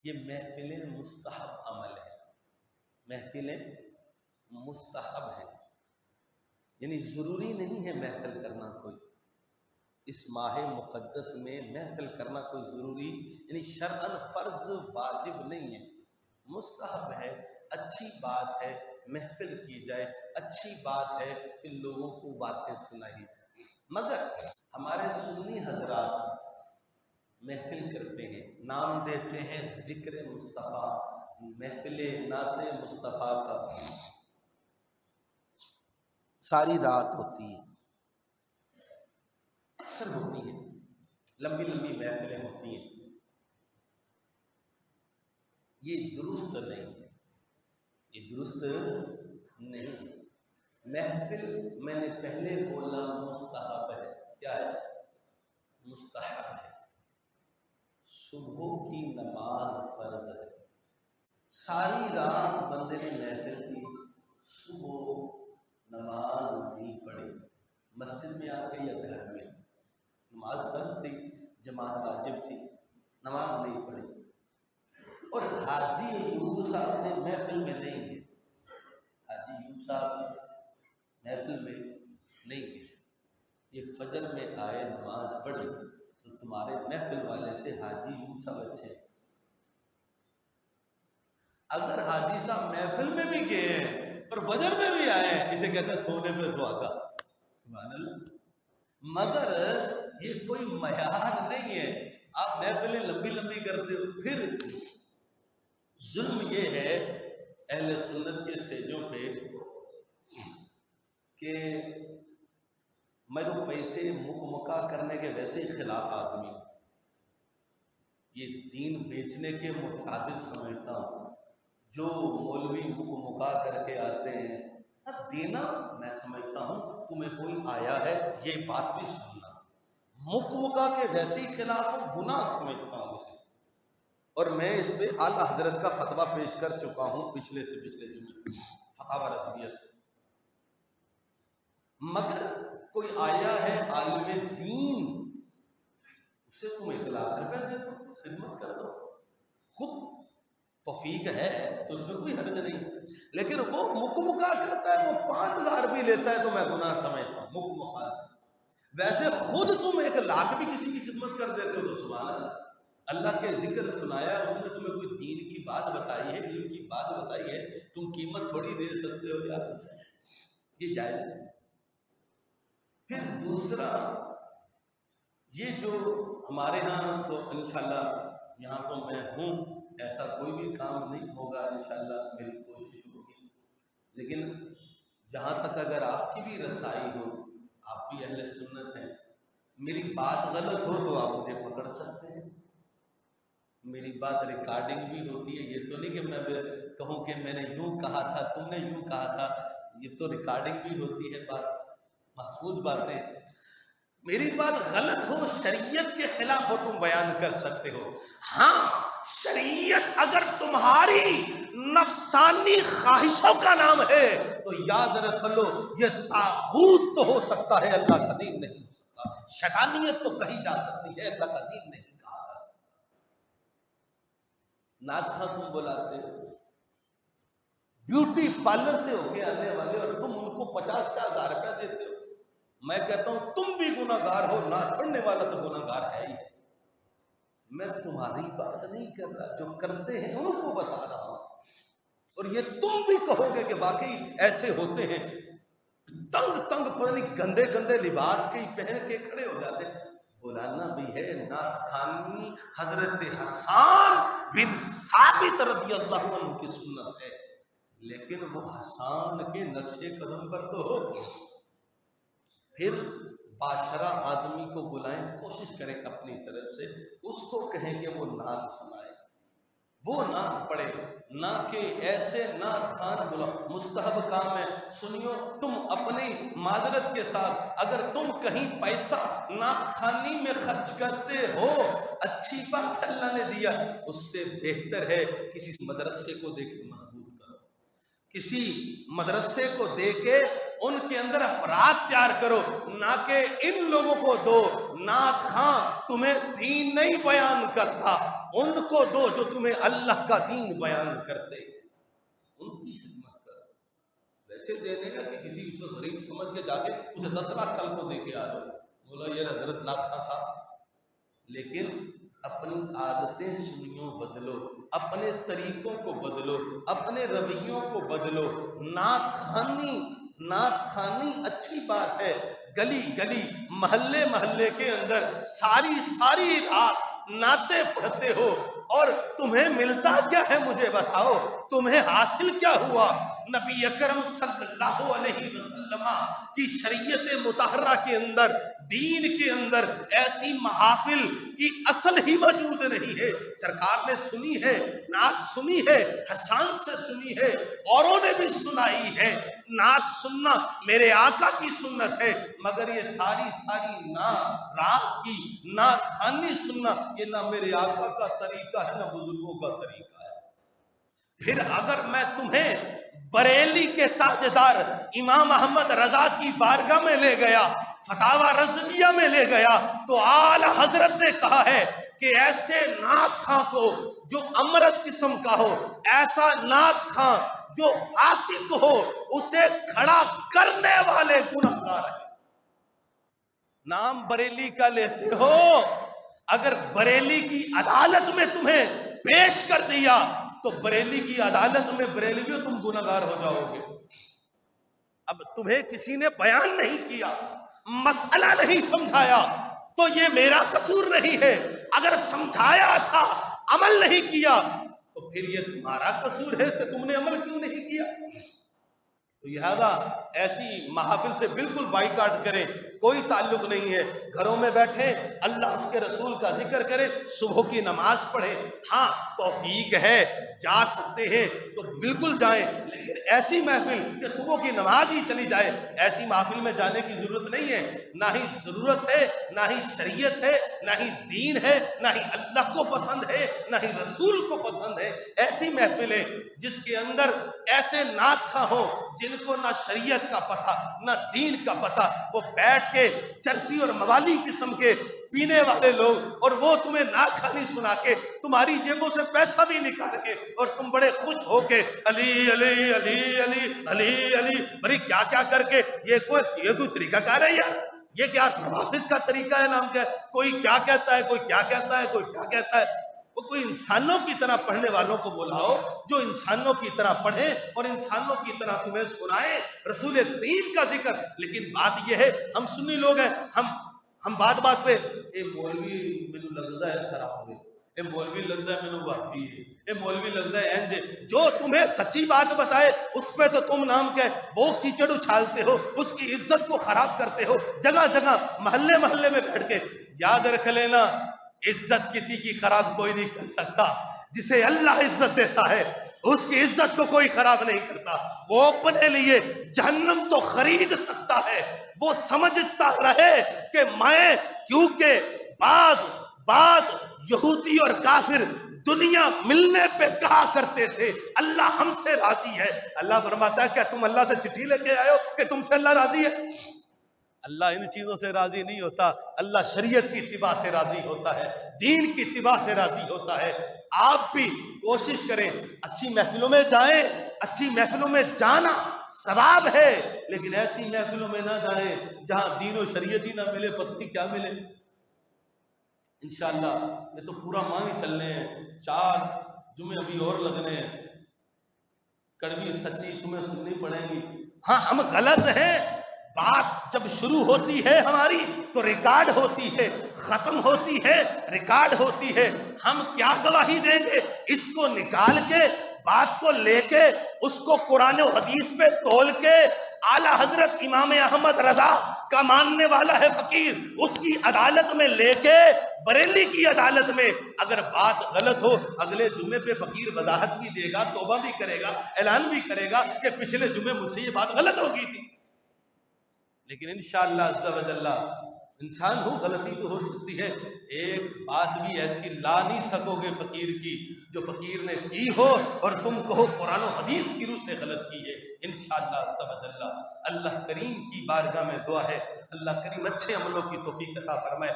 یہ محفلیں مستحب عمل ہے، محفلیں مستحب ہیں، یعنی ضروری نہیں ہے محفل کرنا کوئی، اس ماہ مقدس میں محفل کرنا کوئی ضروری یعنی شرعاً فرض واجب نہیں ہے، مستحب ہے، اچھی بات ہے محفل کی جائے، اچھی بات ہے کہ لوگوں کو باتیں سنائی جائیں۔ مگر ہمارے سنی حضرات محفل کرتے ہیں، نام دیتے ہیں ذکر مصطفیٰ، محفل نعت مصطفیٰ کا، ساری رات ہوتی ہے، اکثر ہوتی ہیں، لمبی لمبی محفلیں ہوتی ہیں، یہ درست نہیں ہے، یہ درست نہیں۔ محفل میں نے پہلے بولا مستحب ہے، کیا ہے؟ مستحب ہے۔ صبح کی نماز فرض ہے، ساری رات بندے نے محفل کی، صبح نماز نہیں پڑھی، مسجد میں آ کے یا گھر میں، نماز فرض تھی، جماعت واجب تھی، نماز نہیں پڑھی، اور حاجی ایوب صاحب نے محفل میں نہیں گئے، حاجی ایوب صاحب محفل میں نہیں گئے، یہ فجر میں آئے نماز پڑھی تو تمہارے محفل والے سے حاجی ایوب صاحب اچھے ہیں۔ اگر حاجی صاحب محفل میں بھی گئے ہیں اور فجر میں بھی آئے ہیں، اسے کہتے ہیں سونے پہ سہاگا، سبحان اللہ۔ مگر یہ کوئی معیار نہیں ہے، آپ محفلیں لمبی لمبی کرتے ہو۔ پھر ظلم یہ ہے اہل سنت کے اسٹیجوں پہ کہ میں تو پیسے مکمکا کرنے کے ویسے ہی خلاف آدمی ہوں، یہ دین بیچنے کے مترادف سمجھتا ہوں۔ جو مولوی مکمکا کر کے آتے ہیں دینا، میں سمجھتا ہوں تمہیں کوئی آیا ہے یہ بات بھی سننا، مکمکا کے ویسے ہی خلاف ہوں، گناہ سمجھتا ہوں اسے، اور میں اس پہ اعلیٰ حضرت کا فتویٰ پیش کر چکا ہوں پچھلے جمعے فتاوی رضویہ سے۔ مگر کوئی آیا ہے عالم دین، اسے تم 1,00,000 روپے دے دو، خدمت کر دو، خود توفیق ہے تو اس میں کوئی حرج نہیں، لیکن وہ مکمکا کرتا ہے، وہ 5,000 بھی لیتا ہے تو میں گناہ سمجھتا ہوں مکمکا سے۔ ویسے خود تم 1,00,000 بھی کسی کی خدمت کر دیتے ہو تو سبحان اللہ، اللہ کے ذکر سنایا، اس نے تمہیں کوئی دین کی بات بتائی ہے، علم کی بات بتائی ہے، تم قیمت تھوڑی دے سکتے ہو یار اسے، یہ جائز ہے۔ پھر دوسرا، یہ جو ہمارے ہاں تو انشاءاللہ یہاں تو میں ہوں، ایسا کوئی بھی کام نہیں ہوگا انشاءاللہ، میری کوشش ہوگی، لیکن جہاں تک اگر آپ کی بھی رسائی ہو، آپ بھی اہل سنت ہیں، میری بات غلط ہو تو آپ مجھے پکڑ سکتے ہیں، میری بات ریکارڈنگ بھی ہوتی ہے، یہ تو نہیں کہ میں کہوں کہ میں نے یوں کہا تھا تم نے یوں کہا تھا، یہ تو ریکارڈنگ بھی ہوتی ہے، بات محفوظ باتیں، میری بات غلط ہو، شریعت کے خلاف ہو، تم بیان کر سکتے ہو۔ ہاں، شریعت اگر تمہاری نفسانی خواہشوں کا نام ہے تو یاد رکھ لو یہ طاغوت تو ہو سکتا ہے، اللہ کا دین نہیں ہو سکتا، شیطانیت تو کہی جا سکتی ہے، اللہ کا دین نہیں کہا جا سکتا۔ نعت خواں تم بلاتے ہو، بیوٹی پارلر سے ہو کے آنے والے، اور تم ان کو 50,000 روپے دیتے ہو، میں کہتا ہوں تم بھی گناہ گار ہو، نعت پڑھنے والا تو گناہ گار ہے ہی ہے۔ میں تمہاری بات نہیں کر رہا، جو کرتے ہیں ان کو بتا رہا ہوں، اور یہ تم بھی کہو گے کہ واقعی ایسے ہوتے ہیں، تنگ پتہ نہیں گندے گندے لباس کے پہن کے کھڑے ہو جاتے ہیں۔ بلانا بھی ہے، نعت خوانی حضرت حسان بن ثابت رضی اللہ عنہ کی سنت ہے، لیکن وہ حسان کے نقش قدم پر تو ہو۔ پھر باشرہ آدمی کو بلائیں، کوشش کریں اپنی طرف سے، اس کو کہیں کہ وہ نعت سنائے، وہ نعت پڑھے، نہ کہ ایسے نعت خوان بلاؤ۔ مستحب کام ہے، سنیو، تم اپنی معذرت کے ساتھ اگر تم کہیں پیسہ نعت خوانی میں خرچ کرتے ہو، اچھی بات اللہ نے دیا، اس سے بہتر ہے کسی مدرسے کو دے کے مضبوط کرو، کسی مدرسے کو دے کے ان کے اندر افراد تیار کرو، نہ کہ ان لوگوں کو دو۔ نعت خواں تمہیں دین نہیں بیان کرتا، ان کو دو جو تمہیں اللہ کا دین بیان کرتے ہیں، ان کی خدمت کرو۔ ویسے دینے ہیں کہ کسی اس کو غریب سمجھ کے جا کے اسے 10 لاکھ کل کو دے کے آ جاؤ، بولا یہ حضرت ناز خان صاحب، لیکن اپنی عادتیں سنیوں بدلو، اپنے طریقوں کو بدلو، اپنے رویوں کو بدلو۔ نعت خوانی اچھی بات ہے، گلی گلی محلے محلے کے اندر ساری رات نعتیں پڑھتے ہو، اور تمہیں ملتا کیا ہے مجھے بتاؤ، تمہیں حاصل کیا ہوا؟ نبی اکرم صلی اللہ علیہ وسلم کی شریعت مطہرہ کے اندر، دین کے اندر ایسی محافل کی اصل ہی موجود نہیں ہے۔ سرکار نے سنی ہے، نعت سنی ہے، حسان سے سنی ہے، اوروں نے بھی سنائی ہے۔ نعت سننا میرے آقا کی سنت ہے، مگر یہ ساری رات کی نعت خوانی سننا یہ نہ میرے آقا کا طریقہ ہے، نہ بزرگوں کا طریقہ ہے۔ پھر اگر میں تمہیں بریلی کے تاجدار امام احمد رضا کی بارگاہ میں لے گیا، فتاوی رضویہ میں لے گیا، تو اعلی حضرت نے کہا ہے کہ ایسے نعت خواں کو جو امرد قسم کا ہو، ایسا نعت خواں جو فاسق ہو، اسے کھڑا کرنے والے گنہگار ہیں۔ نام بریلی کا لیتے ہو، اگر بریلی کی عدالت میں تمہیں پیش کر دیا تو بریلی کی عدالت میں بریلویوں تم گنہگار ہو جاؤ گے۔ اب تمہیں کسی نے بیان نہیں کیا، مسئلہ نہیں سمجھایا، تو یہ میرا قصور نہیں ہے۔ اگر سمجھایا تھا، عمل نہیں کیا، تو پھر یہ تمہارا قصور ہے کہ تم نے عمل کیوں نہیں کیا۔ تو لہذا ایسی محافل سے بالکل بائیکاٹ کریں، کوئی تعلق نہیں ہے۔ گھروں میں بیٹھیں، اللہ اس کے رسول کا ذکر کریں، صبح کی نماز پڑھیں۔ ہاں توفیق ہے، جا سکتے ہیں تو بالکل جائیں، لیکن ایسی محفل کہ صبح کی نماز ہی چلی جائے، ایسی محفل میں جانے کی ضرورت نہیں ہے۔ نہ ہی ضرورت ہے، نہ ہی شریعت ہے، نہ ہی دین ہے، نہ ہی اللہ کو پسند ہے، نہ ہی رسول کو پسند ہے۔ ایسی محفلیں جس کے اندر ایسے نعت خواں ہوں جن کو نہ شریعت کا پتہ نہ دین کا پتہ، وہ بیٹھ کے چرسی اور موالی قسم کے پینے والے لوگ، اور وہ تمہیں نعت خوانی سنا کے تمہاری جیبوں سے پیسہ بھی نکال کے، اور تم بڑے خوش ہو کے علی علی علی علی علی علی بڑی کیا کیا کر کے، یہ کوئی طریقہ کار ہے یار؟ یہ کیا نوافذ کا طریقہ ہے؟ نام کیا ہے؟ کوئی کیا کہتا ہے، کوئی کیا کہتا ہے، کوئی کیا کہتا ہے۔ وہ کوئی انسانوں کی طرح پڑھنے والوں کو بلاؤ جو انسانوں کی طرح پڑھیں اور انسانوں کی طرح تمہیں سنائیں رسول کریم کا ذکر۔ لیکن بات یہ ہے، ہم سنی لوگ ہیں، ہم بات پہ اے مولوی مینوں لگتا ہے خراب ہے، اے مولوی لگتا ہے مینوں واقعی ہے، اے مولوی لگتا ہے انج، جو تمہیں سچی بات بتائے اس پہ تو تم نام کہ وہ کیچڑ اچھالتے ہو، اس کی عزت کو خراب کرتے ہو، جگہ جگہ محلے محلے میں بیٹھ کے۔ یاد رکھ لینا، عزت کسی کی خراب کوئی نہیں کر سکتا۔ جسے اللہ عزت دیتا ہے اس کی عزت کو کوئی خراب نہیں کرتا۔ وہ اپنے لیے جہنم تو خرید سکتا ہے، وہ سمجھتا رہے کہ میں، کیونکہ بعض یہودی اور کافر دنیا ملنے پہ کہا کرتے تھے اللہ ہم سے راضی ہے۔ اللہ فرماتا ہے کیا تم اللہ سے چٹھی لے کے آئے ہو کہ تم سے اللہ راضی ہے؟ اللہ ان چیزوں سے راضی نہیں ہوتا، اللہ شریعت کی اتباع سے راضی ہوتا ہے، دین کی اتباع سے راضی ہوتا ہے۔ آپ بھی کوشش کریں، اچھی محفلوں میں جائیں، اچھی محفلوں میں جانا ثواب ہے، لیکن ایسی محفلوں میں نہ جائیں جہاں دین و شریعت ہی نہ ملے، پتہ نہیں کیا ملے۔ انشاءاللہ یہ تو پورا ماہ ہی چلنے ہیں، 4 جمعے ابھی اور لگنے ہیں، کڑوی سچی تمہیں سننی پڑے گی۔ ہاں ہم غلط ہیں، بات جب شروع ہوتی ہے ہماری تو ریکارڈ ہوتی ہے، ختم ہوتی ہے ریکارڈ ہوتی ہے۔ ہم کیا گواہی دیں گے؟ اس کو نکال کے، بات کو لے کے، اس کو قرآن و حدیث پہ تول کے، اعلیٰ حضرت امام احمد رضا کا ماننے والا ہے فقیر، اس کی عدالت میں لے کے، بریلی کی عدالت میں اگر بات غلط ہو، اگلے جمعے پہ فقیر وضاحت بھی دے گا، توبہ بھی کرے گا، اعلان بھی کرے گا کہ پچھلے جمعے مجھ سے یہ بات غلط ہو گئی تھی۔ لیکن انشاءاللہ عز و جل، انسان ہو غلطی تو ہو سکتی ہے، ایک بات بھی ایسی لا نہیں سکو گے فقیر کی جو فقیر نے کی ہو اور تم کہو قرآن و حدیث کی روح سے غلط کی ہے۔ انشاءاللہ عز و جل اللہ کریم کی بارگاہ میں دعا ہے اللہ کریم اچھے عملوں کی توفیق عطا فرمائے۔